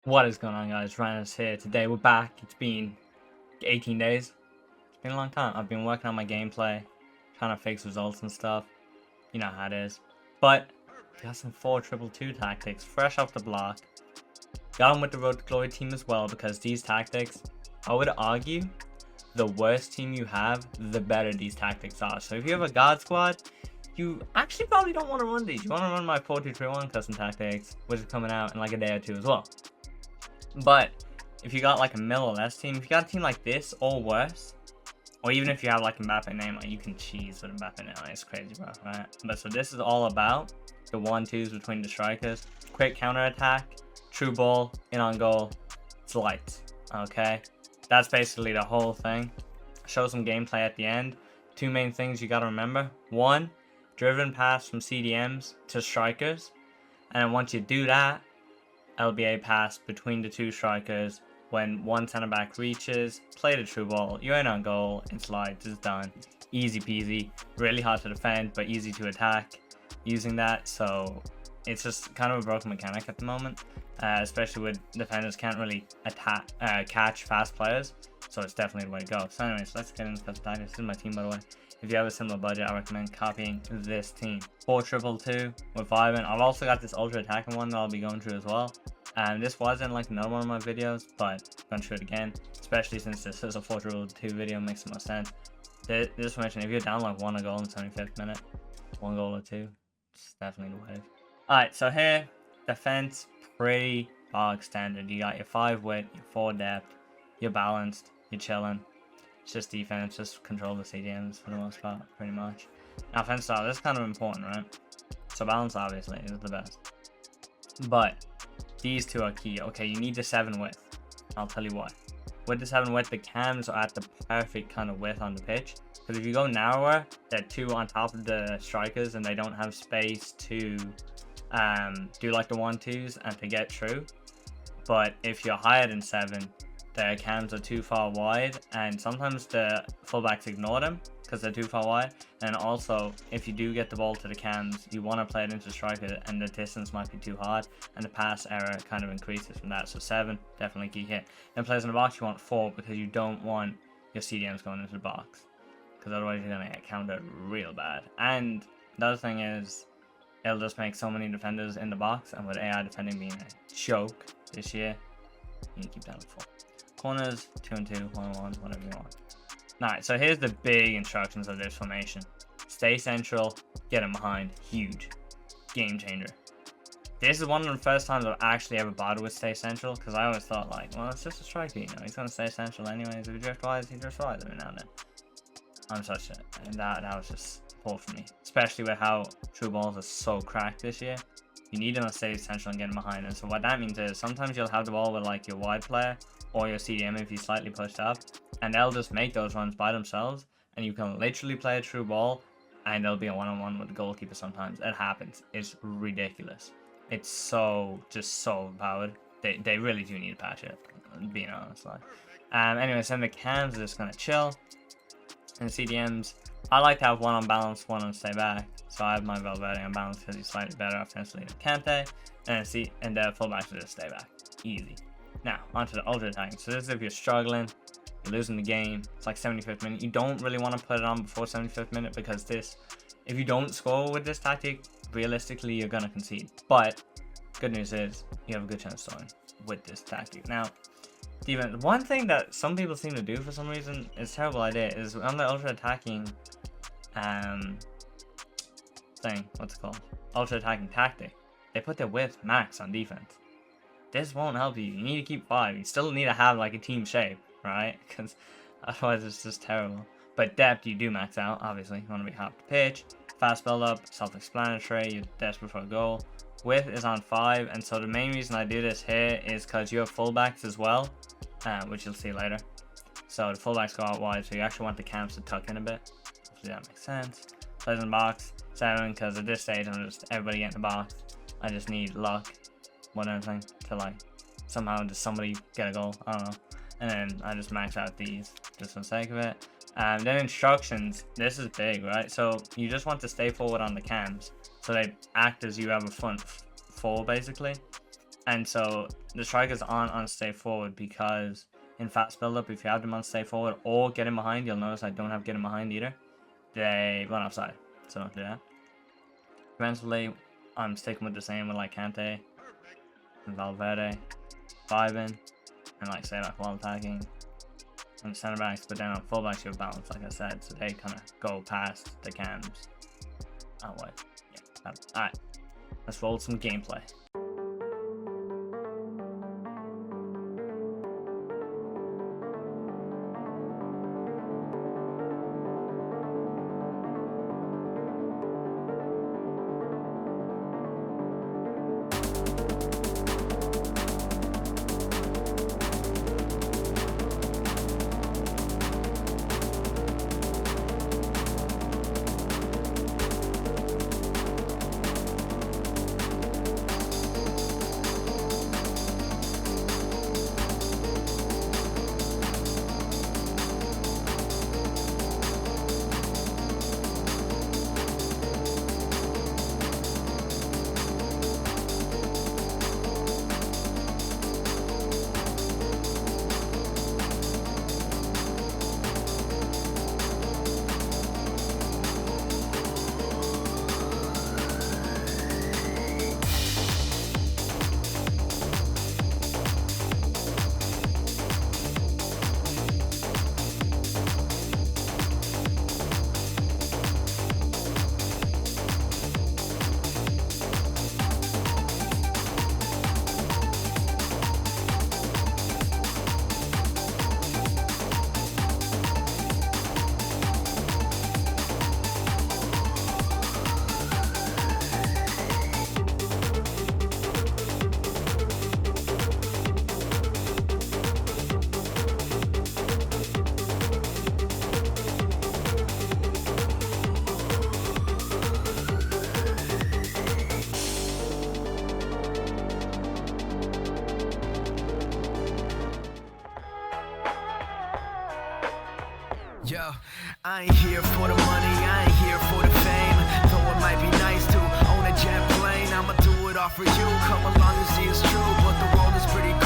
What is going on, guys? Rannerz here. Today we're back. It's been 18 days. It's been a long time. I've been working on my gameplay, trying to fix results and stuff. You know how it is. But got some 4-2-2 tactics fresh off the block. Got them with the Road to Glory team as well, because these tactics, I would argue, the worse team you have, the better these tactics are. So if you have a God squad, you actually probably don't want to run these. You want to run my 4-2-3-1 custom tactics, which is coming out in like a day or two as well. But if you got like a mill or less team, if you got a team like this or worse, or even if you have like Mbappe name, like you can cheese with Mbappe name, like, it's crazy, bro, right? But so this is all about the 1-2s between the strikers, quick counter attack, true ball, in on goal, it's light. Okay, that's basically the whole thing. Show some gameplay at the end. Two main things you gotta remember: one, driven pass from CDMs to strikers, and then once you do that, LBA pass between the two strikers. When one center back reaches, play the true ball, you're in on goal, it's light, it's done. Easy peasy, really hard to defend, but easy to attack using that. So it's just kind of a broken mechanic at the moment, especially with defenders can't really attack, catch fast players. So it's definitely the way to go. So anyways, let's get into custom tactics. This is my team, by the way. If you have a similar budget, I recommend copying this team. 4-2-2 with Vibin. I've also got this ultra attacking one that I'll be going through as well. And this wasn't like another one of my videos, but I'm going through it again, especially since this is a 4-2-2 video, makes the most sense. This mention, if you're down like 1 goal in the 75th minute, 1 goal or 2, it's definitely the wave. Alright, so here, defense, pretty bog standard. You got your 5 width, your 4 depth, you're balanced, you're chilling. It's just defense, just control the CDMs for the most part, pretty much. Now, offense style, this is kind of important, right? So balance, obviously, is the best. But these two are key. Okay, you need the 7 width. I'll tell you why. With the 7 width, the cams are at the perfect kind of width on the pitch. Because if you go narrower, they're 2 on top of the strikers and they don't have space to do like the 1-2s and to get through. But if you're higher than 7, the cams are too far wide, and sometimes the fullbacks ignore them because they're too far wide. And also, if you do get the ball to the cams, you want to play it into striker, and the distance might be too hard, and the pass error kind of increases from that. So 7, definitely key hit. Then players in the box, you want 4 because you don't want your CDMs going into the box, because otherwise you're gonna get countered real bad. And the other thing is, it'll just make so many defenders in the box, and with AI defending being a joke this year, you can keep that at 4. Corners, 2-2, 1-1, whatever you want. Alright, so here's the big instructions of this formation. Stay central, get him behind, huge. Game changer. This is one of the first times I've actually ever bothered with stay central, because I always thought like, well, it's just a striker, you know, he's going to stay central anyways. If he drift wise, he drifts wise every now and then. I'm such a, and that was just poor for me. Especially with how true balls are so cracked this year. You need them to stay central and get him behind. And so what that means is, sometimes you'll have the ball with like your wide player, or your CDM if he's slightly pushed up, and they'll just make those runs by themselves, and you can literally play a true ball, and they'll be a one-on-one with the goalkeeper sometimes. It happens. It's ridiculous. It's just so overpowered. They really do need to patch it, being honest. Like, anyways, then the cams are just gonna chill, and CDMs, I like to have one on balance, one on stay back. So I have my Valverde on balance because he's slightly better offensively than Kante, and the fullbacks will just stay back. Easy. Now, onto the ultra attacking. So this is if you're struggling, you're losing the game, it's like 75th minute. You don't really want to put it on before 75th minute, because this, if you don't score with this tactic, realistically, you're going to concede. But good news is, you have a good chance of scoring with this tactic. Now, defense, one thing that some people seem to do for some reason, is a terrible idea, is on the ultra attacking thing, what's it called? Ultra attacking tactic. They put their width max on defense. This won't help you. You need to keep 5. You still need to have like a team shape, right? Because otherwise it's just terrible. But depth, you do max out, obviously. You want to be half the pitch. Fast build up, self-explanatory. You're desperate for a goal. Width is on 5, and so the main reason I do this here is because you have fullbacks as well, which you'll see later. So the fullbacks go out wide, so you actually want the cams to tuck in a bit. Hopefully that makes sense. Plays in the box, 7, because at this stage I'm just everybody get in the box. I just need luck, whatever, to like somehow just somebody get a goal, I don't know. And then I just max out these just for the sake of it. Then instructions, this is big, right? So you just want to stay forward on the cams, so they act as you have a front 4 basically. And so the strikers aren't on stay forward because in fast build-up, if you have them on stay forward or get in behind, you'll notice I don't have get in behind either. They run offside, so don't do that. Defensively, I'm sticking with the same with like Kante and Valverde, Fiven, and like say like while attacking. And center backs, but then on fullbacks you have balance, like I said, so they kind of go past the cams. Oh wait, yeah. Alright, let's roll some gameplay. Yo, I ain't here for the money, I ain't here for the fame. Though it might be nice to own a jet plane, I'ma do it all for you. Come along and see it's true, but the world is pretty cool.